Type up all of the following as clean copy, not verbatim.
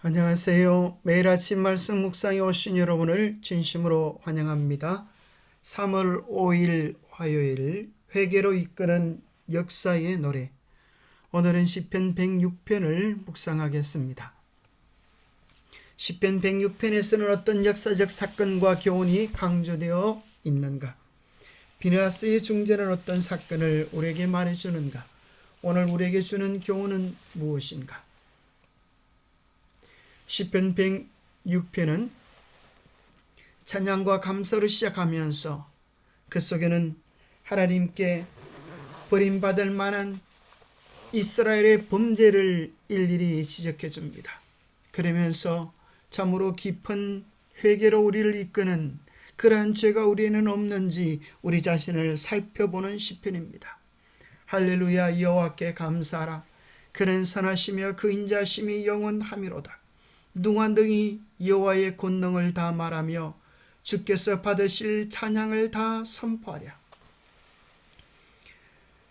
안녕하세요. 매일 아침 말씀 묵상에 오신 여러분을 진심으로 환영합니다. 3월 5일 화요일 회개로 이끄는 역사의 노래. 오늘은 시편 106편을 묵상하겠습니다. 시편 106편에서는 어떤 역사적 사건과 교훈이 강조되어 있는가? 비느하스의 중재는 어떤 사건을 우리에게 말해주는가? 오늘 우리에게 주는 교훈은 무엇인가? 시편 106편은 찬양과 감사로 시작하면서 그 속에는 하나님께 버림받을 만한 이스라엘의 범죄를 일일이 지적해 줍니다. 그러면서 참으로 깊은 회개로 우리를 이끄는 그러한 죄가 우리에는 없는지 우리 자신을 살펴보는 시편입니다. 할렐루야. 여호와께 감사하라. 그는 선하시며 그 인자심이 영원하미로다. 둥한둥이 여호와의 권능을 다 말하며 주께서 받으실 찬양을 다 선포하랴.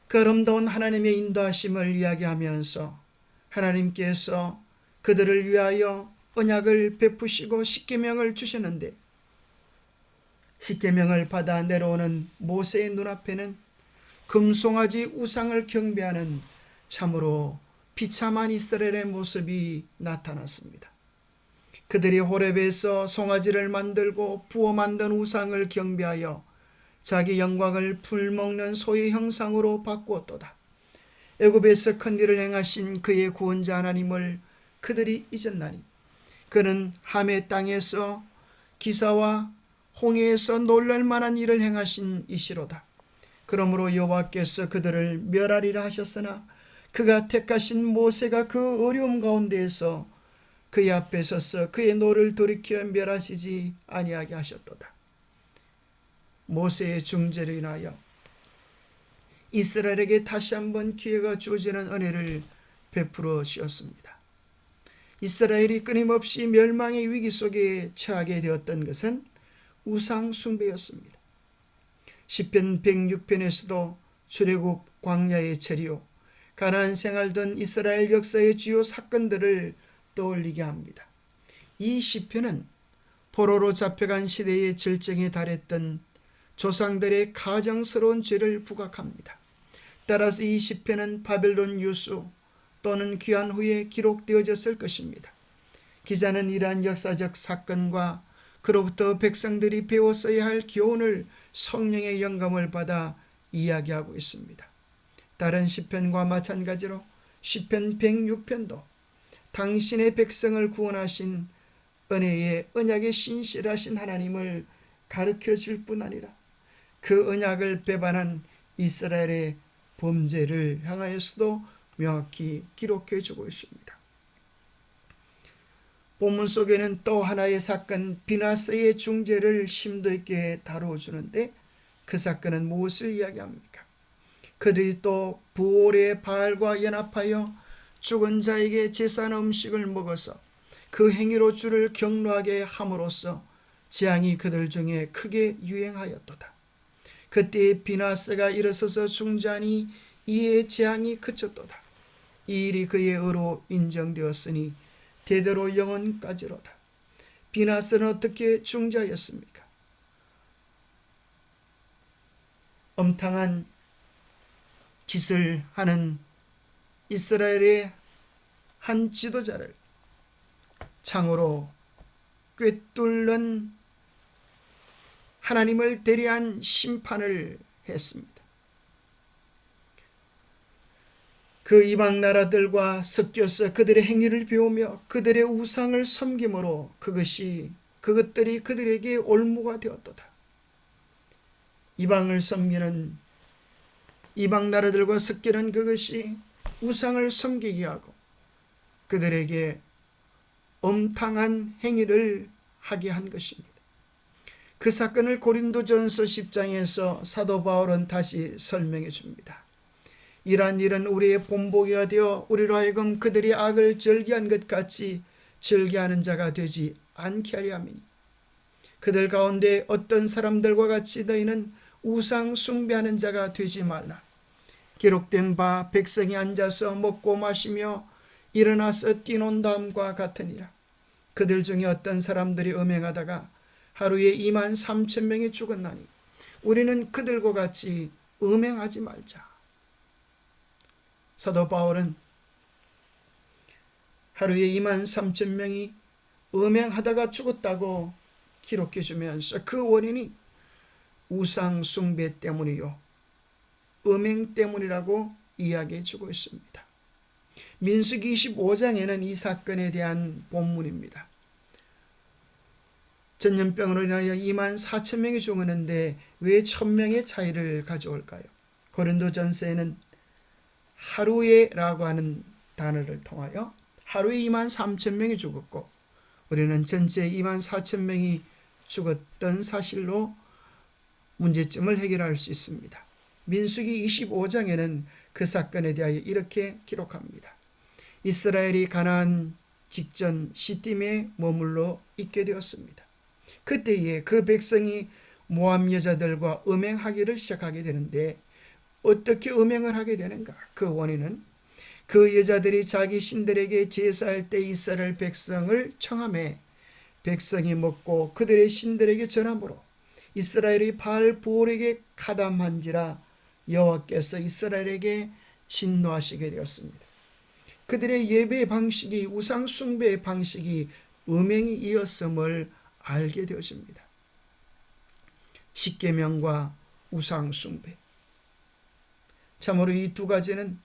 그 아름다운 하나님의 인도하심을 이야기하면서 하나님께서 그들을 위하여 언약을 베푸시고 십계명을 주셨는데 십계명을 받아 내려오는 모세의 눈앞에는 금송아지 우상을 경배하는 참으로 비참한 이스라엘의 모습이 나타났습니다. 그들이 호렙에서 송아지를 만들고 부어 만든 우상을 경배하여 자기 영광을 풀먹는 소의 형상으로 바꾸었도다. 애굽에서 큰 일을 행하신 그의 구원자 하나님을 그들이 잊었나니 그는 함의 땅에서 기사와 홍해에서 놀랄만한 일을 행하신 이시로다. 그러므로 여호와께서 그들을 멸하리라 하셨으나 그가 택하신 모세가 그 어려움 가운데에서 그의 앞에 서서 그의 노를 돌이켜 멸하시지 아니하게 하셨도다. 모세의 중재로 인하여 이스라엘에게 다시 한번 기회가 주어지는 은혜를 베풀어 주었습니다. 이스라엘이 끊임없이 멸망의 위기 속에 처하게 되었던 것은 우상 숭배였습니다. 시편 106편에서도 출애굽 광야의 체리요 가나안 생활던 이스라엘 역사의 주요 사건들을 떠올리게 합니다. 이 시편은 포로로 잡혀간 시대의 절정에 달했던 조상들의 가정스러운 죄를 부각합니다. 따라서 이 시편은 바벨론 유수 또는 귀환 후에 기록되어졌을 것입니다. 기자는 이러한 역사적 사건과 그로부터 백성들이 배웠어야 할 교훈을 성령의 영감을 받아 이야기하고 있습니다. 다른 시편과 마찬가지로 시편 106편도 당신의 백성을 구원하신 은혜의 언약의 신실하신 하나님을 가르쳐 줄 뿐 아니라 그 언약을 배반한 이스라엘의 범죄를 향하여서도 명확히 기록해 주고 있습니다. 본문 속에는 또 하나의 사건 비느하스의 중재를 심도 있게 다루어주는데 그 사건은 무엇을 이야기합니까? 그들이 또 부올의 바알과 연합하여 죽은 자에게 제사 음식을 먹어서 그 행위로 주를 경노하게 함으로써 재앙이 그들 중에 크게 유행하였도다. 그때 비느하스가 일어서서 중재하니 이에 재앙이 그쳤도다. 이 일이 그의 의로 인정되었으니 대대로 영원까지로다. 비느하스는 어떻게 중재하였습니까? 엄탕한 짓을 하는 이스라엘의 한 지도자를 창으로 꿰뚫는 하나님을 대리한 심판을 했습니다. 그 이방 나라들과 섞여서 그들의 행위를 배우며 그들의 우상을 섬김으로 그것들이 그들에게 올무가 되었도다. 이방을 섬기는 이방 나라들과 섞이는 그것이 우상을 섬기게 하고 그들에게 엄탕한 행위를 하게 한 것입니다. 그 사건을 고린도전서 10장에서 사도 바울은 다시 설명해 줍니다. 이러한 일은 우리의 본보기가 되어 우리로 하여금 그들이 악을 즐기한 것 같이 즐기하는 자가 되지 않게 하려 함이니 그들 가운데 어떤 사람들과 같이 너희는 우상 숭배하는 자가 되지 말라. 기록된 바 백성이 앉아서 먹고 마시며 일어나서 뛰논 다음과 같으니라. 그들 중에 어떤 사람들이 음행하다가 하루에 2만 3천 명이 죽었나니 우리는 그들과 같이 음행하지 말자. 사도 바울은 하루에 2만 3천 명이 음행하다가 죽었다고 기록해 주면서 그 원인이 우상 숭배 때문이요, 음행 때문이라고 이야기해 주고 있습니다. 민수기 25장에는 이 사건에 대한 본문입니다. 전염병으로 인하여 2만 4천 명이 죽었는데 왜 1,000명의 차이를 가져올까요? 고린도전서에는 하루에라고 하는 단어를 통하여 하루에 2만 3천 명이 죽었고 우리는 전체 2만 4천 명이 죽었던 사실로 문제점을 해결할 수 있습니다. 민수기 25장에는 그 사건에 대하여 이렇게 기록합니다. 이스라엘이 가나안 직전 시딤에 머물러 있게 되었습니다. 그때에 그 백성이 모압 여자들과 음행하기를 시작하게 되는데 어떻게 음행을 하게 되는가? 그 원인은 그 여자들이 자기 신들에게 제사할 때 이스라엘 백성을 청함해 백성이 먹고 그들의 신들에게 전함으로 이스라엘이 바알 보올에게 가담한지라 여호와께서 이스라엘에게 진노하시게 되었습니다. 그들의 예배 방식이 우상 숭배의 방식이 음행이 이었음을 알게 되었습니다. 십계명과 우상 숭배. 참으로 이 두 가지는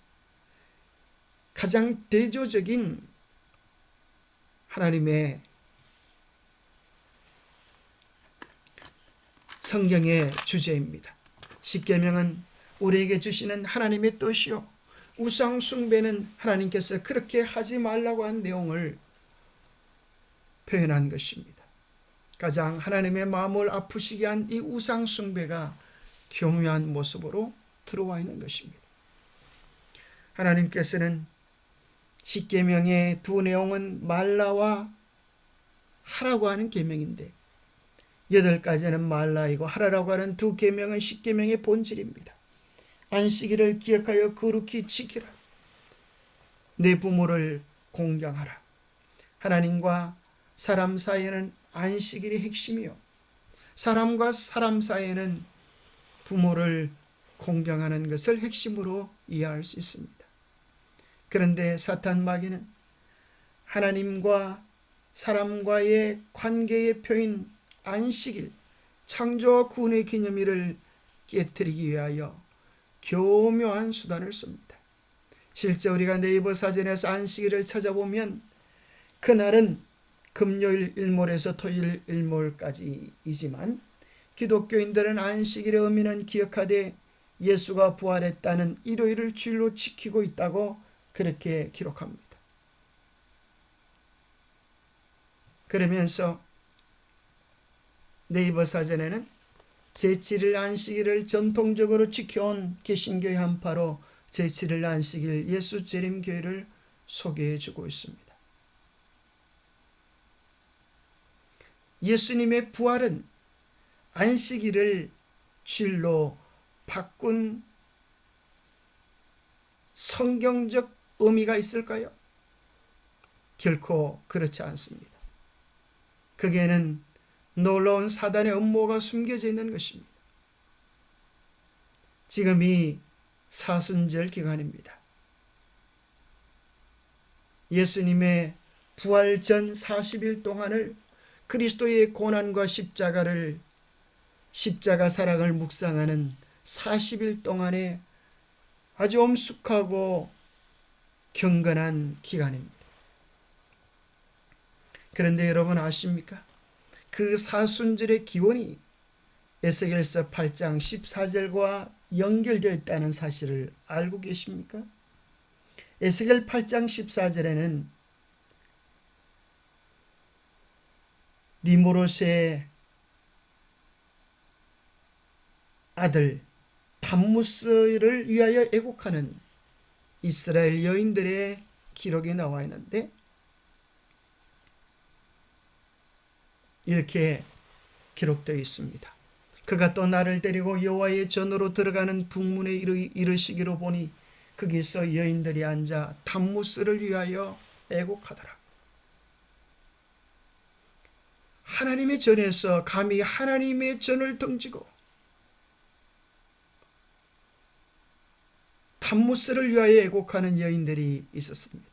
가장 대조적인 하나님의 성경의 주제입니다. 십계명은 우리에게 주시는 하나님의 뜻이요, 우상 숭배는 하나님께서 그렇게 하지 말라고 한 내용을 표현한 것입니다. 가장 하나님의 마음을 아프시게 한 이 우상 숭배가 교묘한 모습으로 들어와 있는 것입니다. 하나님께서는 십계명의 두 내용은 말라와 하라고 하는 계명인데 8가지는 말라이고 하라라고 하는 두 계명은 십계명의 본질입니다. 안식일을 기억하여 거룩히 지키라. 내 부모를 공경하라. 하나님과 사람 사이에는 안식일이 핵심이요, 사람과 사람 사이에는 부모를 공경하는 것을 핵심으로 이해할 수 있습니다. 그런데 사탄 마귀는 하나님과 사람과의 관계의 표인 안식일, 창조와 구원의 기념일을 깨뜨리기 위하여 교묘한 수단을 씁니다. 실제 우리가 네이버 사전에서 안식일을 찾아보면 그날은 금요일 일몰에서 토요일 일몰까지이지만 기독교인들은 안식일의 의미는 기억하되 예수가 부활했다는 일요일을 주일로 지키고 있다고 그렇게 기록합니다. 그러면서 네이버 사전에는 제7일 안식일을 전통적으로 지켜온 개신교의 한파로 제7일 안식일 예수 재림교회를 소개해주고 있습니다. 예수님의 부활은 안식일을 주일로 바꾼 성경적 의미가 있을까요? 결코 그렇지 않습니다. 거기에는 놀라운 사단의 음모가 숨겨져 있는 것입니다. 지금이 사순절 기간입니다. 예수님의 부활 전 40일 동안을 그리스도의 고난과 십자가 사랑을 묵상하는 40일 동안의 아주 엄숙하고 경건한 기간입니다. 그런데 여러분 아십니까? 그 사순절의 기원이 에스겔서 8장 14절과 연결되어 있다는 사실을 알고 계십니까? 에스겔 8장 14절에는 니무롯의 아들 담무스를 위하여 애곡하는 이스라엘 여인들의 기록이 나와 있는데 이렇게 기록되어 있습니다. 그가 또 나를 데리고 여호와의 전으로 들어가는 북문에 이르시기로 보니 거기서 여인들이 앉아 담무스를 위하여 애곡하더라. 하나님의 전에서 감히 하나님의 전을 등지고 담무스를 위하여 애곡하는 여인들이 있었습니다.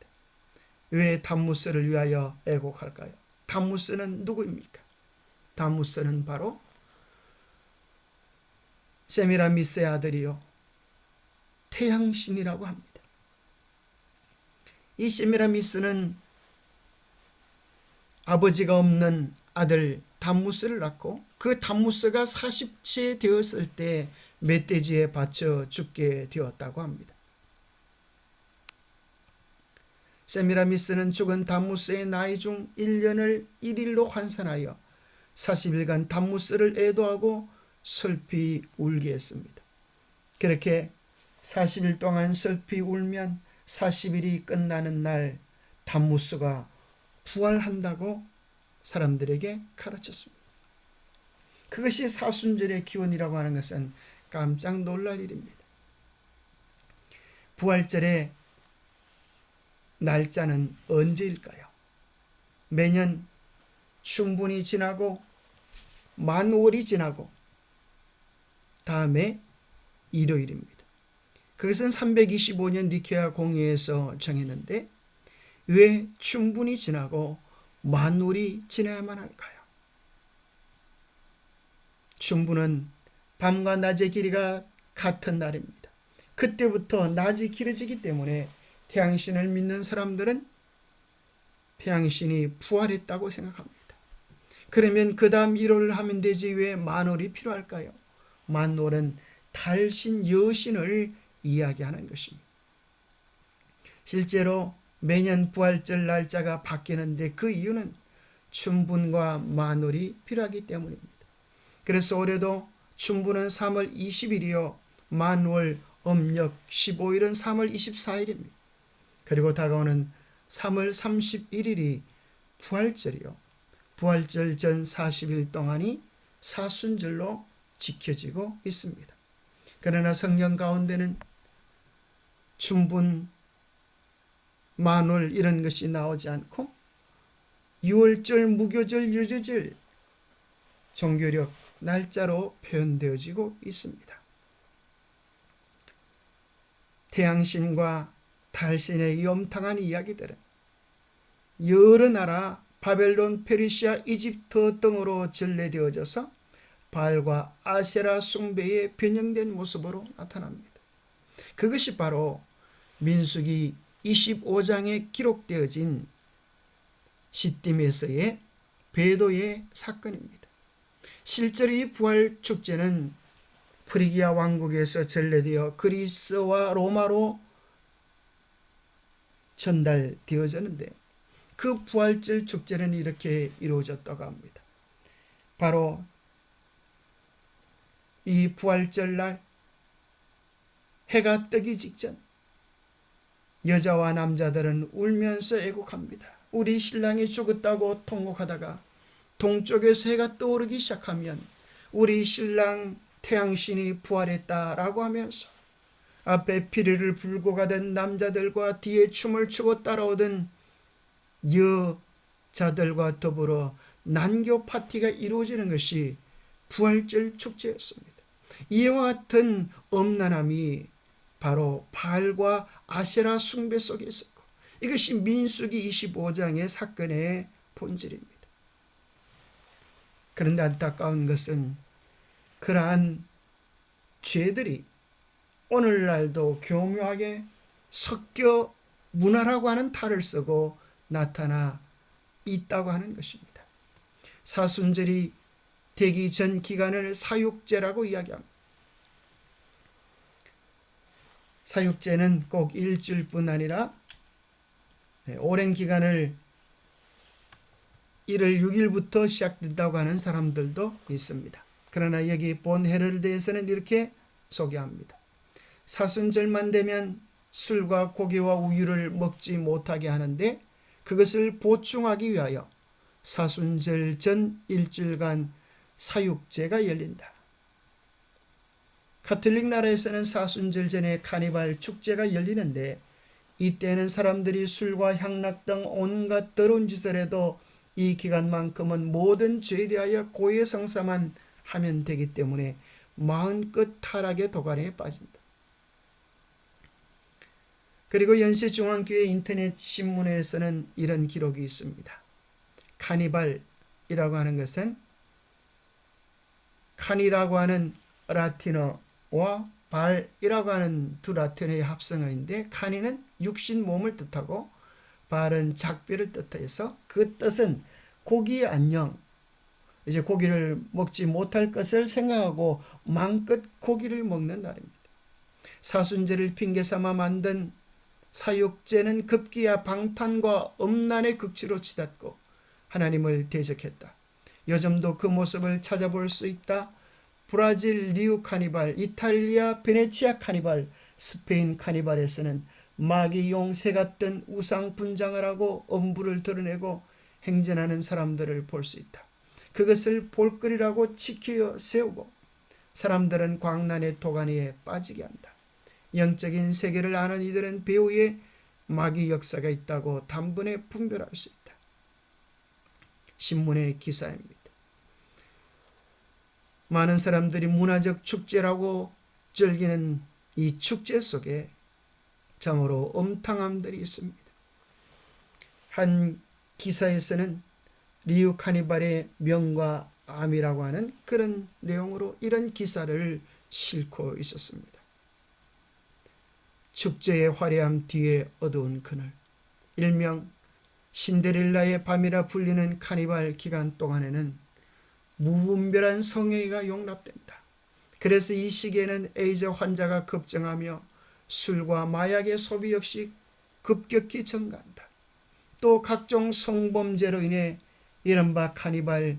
왜 담무스를 위하여 애곡할까요? 담무스는 누구입니까? 담무스는 바로 세미라미스의 아들이요 태양신이라고 합니다. 이 세미라미스는 아버지가 없는 아들 담무스를 낳고 그 담무스가 40세 되었을 때 멧돼지에 바쳐 죽게 되었다고 합니다. 세미라미스는 죽은 담무스의 나이 중 1년을 1일로 환산하여 40일간 담무스를 애도하고 슬피 울게 했습니다. 그렇게 40일 동안 슬피 울면 40일이 끝나는 날 담무스가 부활한다고 사람들에게 가르쳤습니다. 그것이 사순절의 기원이라고 하는 것은 깜짝 놀랄 일입니다. 부활절의 날짜는 언제일까요? 매년 춘분이 지나고 만월이 지나고 다음에 일요일입니다. 그것은 325년 니케아 공의에서 정했는데 왜 춘분이 지나고 만월이 지나야만 할까요? 춘분은 밤과 낮의 길이가 같은 날입니다. 그때부터 낮이 길어지기 때문에 태양신을 믿는 사람들은 태양신이 부활했다고 생각합니다. 그러면 그 다음 1월을 하면 되지 왜 만월이 필요할까요? 만월은 달신 여신을 이야기하는 것입니다. 실제로 매년 부활절 날짜가 바뀌는데 그 이유는 춘분과 만월이 필요하기 때문입니다. 그래서 올해도 춘분은 3월 20일이요 만월 음력 15일은 3월 24일입니다. 그리고 다가오는 3월 31일이 부활절이요 부활절 전 40일 동안이 사순절로 지켜지고 있습니다. 그러나 성경 가운데는 춘분, 만월 이런 것이 나오지 않고 유월절, 무교절, 유제절 종교력 날짜로 표현되어지고 있습니다. 태양신과 달신의 염탕한 이야기들은 여러 나라 바벨론, 페르시아, 이집트 등으로 전래되어져서 바알과 아세라 숭배에 변형된 모습으로 나타납니다. 그것이 바로 민수기 25장에 기록되어진 시딤에서의 배도의 사건입니다. 실제로 이 부활 축제는 프리기아 왕국에서 전래되어 그리스와 로마로 전달되어졌는데 그 부활절 축제는 이렇게 이루어졌다고 합니다. 바로 이 부활절 날 해가 뜨기 직전 여자와 남자들은 울면서 애곡합니다. 우리 신랑이 죽었다고 통곡하다가 동쪽에서 해가 떠오르기 시작하면 우리 신랑 태양신이 부활했다라고 하면서 앞에 피리를 불고 가던 남자들과 뒤에 춤을 추고 따라오던 여자들과 더불어 난교 파티가 이루어지는 것이 부활절 축제였습니다. 이와 같은 엄난함이 바로 바알과 아세라 숭배 속에 있었고 이것이 민수기 25장의 사건의 본질입니다. 그런데 안타까운 것은 그러한 죄들이 오늘날도 교묘하게 섞여 문화라고 하는 탈을 쓰고 나타나 있다고 하는 것입니다. 사순절이 되기 전 기간을 사육제라고 이야기합니다. 사육제는 꼭 일주일뿐 아니라 오랜 기간을 1월 6일부터 시작된다고 하는 사람들도 있습니다. 그러나 여기 본 헤럴드에서는 이렇게 소개합니다. 사순절만 되면 술과 고기와 우유를 먹지 못하게 하는데 그것을 보충하기 위하여 사순절 전 일주일간 사육제가 열린다. 가톨릭 나라에서는 사순절 전에 카니발 축제가 열리는데 이때는 사람들이 술과 향락 등 온갖 더러운 짓을 해도 이 기간만큼은 모든 죄에 대하여 고해성사만 하면 되기 때문에 마음껏 타락의 도가니에 빠진다. 그리고 연세중앙교회 인터넷 신문에서는 이런 기록이 있습니다. 카니발이라고 하는 것은 칸이라고 하는 라틴어와 발이라고 하는 두 라틴어의 합성어인데, 카니는 육신 몸을 뜻하고 발은 작별을 뜻해서 그 뜻은 고기 안녕, 이제 고기를 먹지 못할 것을 생각하고 마음껏 고기를 먹는 날입니다. 사순절을 핑계 삼아 만든 사육제는 급기야 방탄과 음란의 극치로 치닫고 하나님을 대적했다. 요즘도 그 모습을 찾아볼 수 있다. 브라질 리우 카니발, 이탈리아 베네치아 카니발, 스페인 카니발에서는 마귀 용새 같은 우상 분장을 하고 엄부를 드러내고 행진하는 사람들을 볼 수 있다. 그것을 볼거리라고 지켜 세우고 사람들은 광란의 도가니에 빠지게 한다. 영적인 세계를 아는 이들은 배후에 마귀 역사가 있다고 단번에 분별할 수 있다. 신문의 기사입니다. 많은 사람들이 문화적 축제라고 즐기는 이 축제 속에 참으로 음탕함들이 있습니다. 한 기사에서는 리우 카니발의 명과 암이라고 하는 그런 내용으로 이런 기사를 싣고 있었습니다. 축제의 화려함 뒤에 어두운 그늘, 일명 신데렐라의 밤이라 불리는 카니발 기간 동안에는 무분별한 성행위가 용납된다. 그래서 이 시기에는 에이즈 환자가 급증하며 술과 마약의 소비 역시 급격히 증가한다. 또 각종 성범죄로 인해 이른바 카니발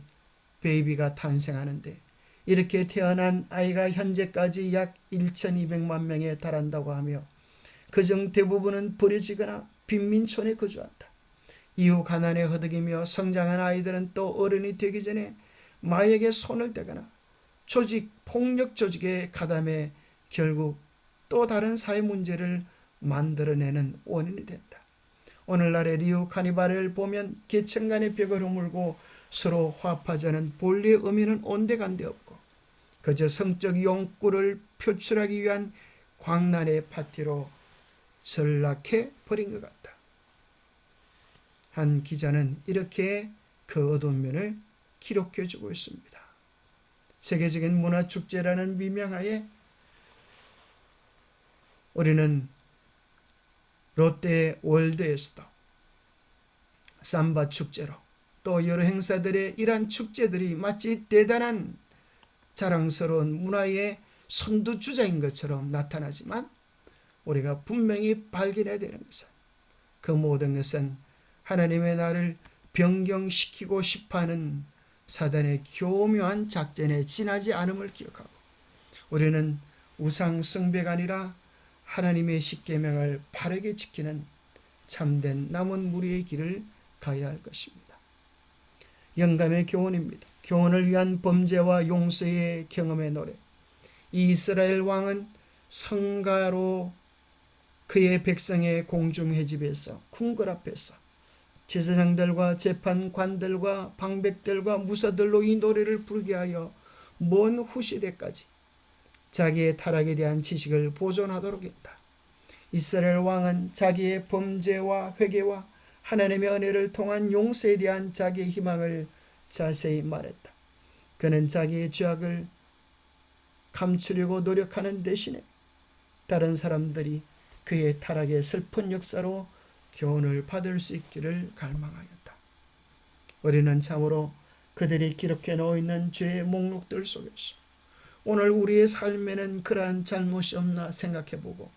베이비가 탄생하는데, 이렇게 태어난 아이가 현재까지 약 1200만 명에 달한다고 하며 그중 대부분은 버려지거나 빈민촌에 거주한다. 이후 가난에 허덕이며 성장한 아이들은 또 어른이 되기 전에 마약에 손을 대거나 조직, 폭력 조직에 가담해 결국 또 다른 사회 문제를 만들어내는 원인이 된다. 오늘날의 리우 카니발을 보면 계층 간의 벽을 허물고 서로 화합하자는 본래의 의미는 온데간데 없고 그저 성적 욕구를 표출하기 위한 광란의 파티로 전락해 버린 것 같다. 한 기자는 이렇게 그 어두운 면을 기록해주고 있습니다. 세계적인 문화축제라는 미명하에 우리는 롯데 월드에서도 삼바 축제로 또 여러 행사들의 이러한 축제들이 마치 대단한 자랑스러운 문화의 선두주자인 것처럼 나타나지만, 우리가 분명히 발견해야 되는 것은 그 모든 것은 하나님의 나를 변경시키고 싶어하는 사단의 교묘한 작전에 지나지 않음을 기억하고, 우리는 우상 숭배가 아니라 하나님의 십계명을 바르게 지키는 참된 남은 무리의 길을 가야 할 것입니다. 영감의 교훈입니다. 교훈을 위한 범죄와 용서의 경험의 노래. 이스라엘 왕은 성가로 그의 백성의 공중회집에서 궁궐 앞에서 제사장들과 재판관들과 방백들과 무사들로 이 노래를 부르게 하여 먼 후시대까지 자기의 타락에 대한 지식을 보존하도록 했다. 이스라엘 왕은 자기의 범죄와 회개와 하나님의 은혜를 통한 용서에 대한 자기의 희망을 자세히 말했다. 그는 자기의 죄악을 감추려고 노력하는 대신에 다른 사람들이 그의 타락의 슬픈 역사로 교훈을 받을 수 있기를 갈망하였다. 우리는 참으로 그들이 기록해 놓여 있는 죄의 목록들 속에서 오늘 우리의 삶에는 그러한 잘못이 없나 생각해보고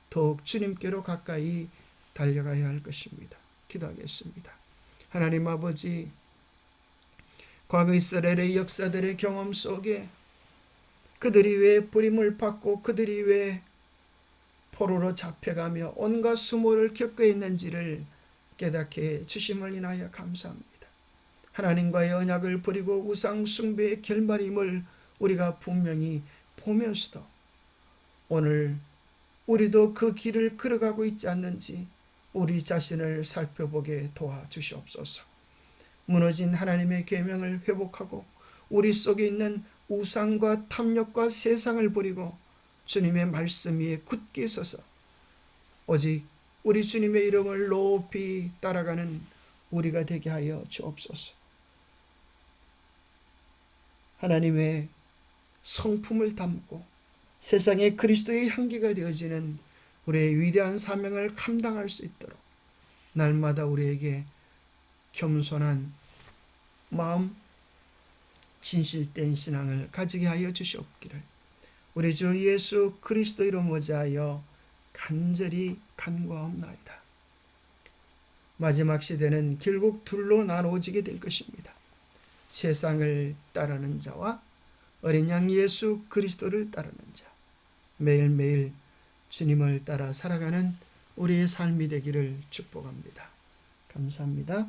더욱 주님께로 가까이 달려가야 할 것입니다. 기도하겠습니다. 하나님 아버지, 과거 이스라엘의 역사들의 경험 속에 그들이 왜 버림을 받고 그들이 왜 포로로 잡혀가며 온갖 수모를 겪고 있는지를 깨닫게 해 주심을 인하여 감사합니다. 하나님과의 언약을 버리고 우상 숭배의 결말임을 우리가 분명히 보면서도 오늘 우리도 그 길을 걸어가고 있지 않는지 우리 자신을 살펴보게 도와주시옵소서. 무너진 하나님의 계명을 회복하고 우리 속에 있는 우상과 탐욕과 세상을 버리고 주님의 말씀 위에 굳게 서서 오직 우리 주님의 이름을 높이 따라가는 우리가 되게 하여 주옵소서. 하나님의 성품을 담고 세상에 그리스도의 향기가 되어지는 우리의 위대한 사명을 감당할 수 있도록 날마다 우리에게 겸손한 마음, 진실된 신앙을 가지게 하여 주시옵기를 우리 주 예수 그리스도 이름 의지하여 간절히 간구하옵나이다. 마지막 시대는 결국 둘로 나누어지게 될 것입니다. 세상을 따르는 자와 어린 양 예수 그리스도를 따르는 자. 매일매일 주님을 따라 살아가는 우리의 삶이 되기를 축복합니다. 감사합니다.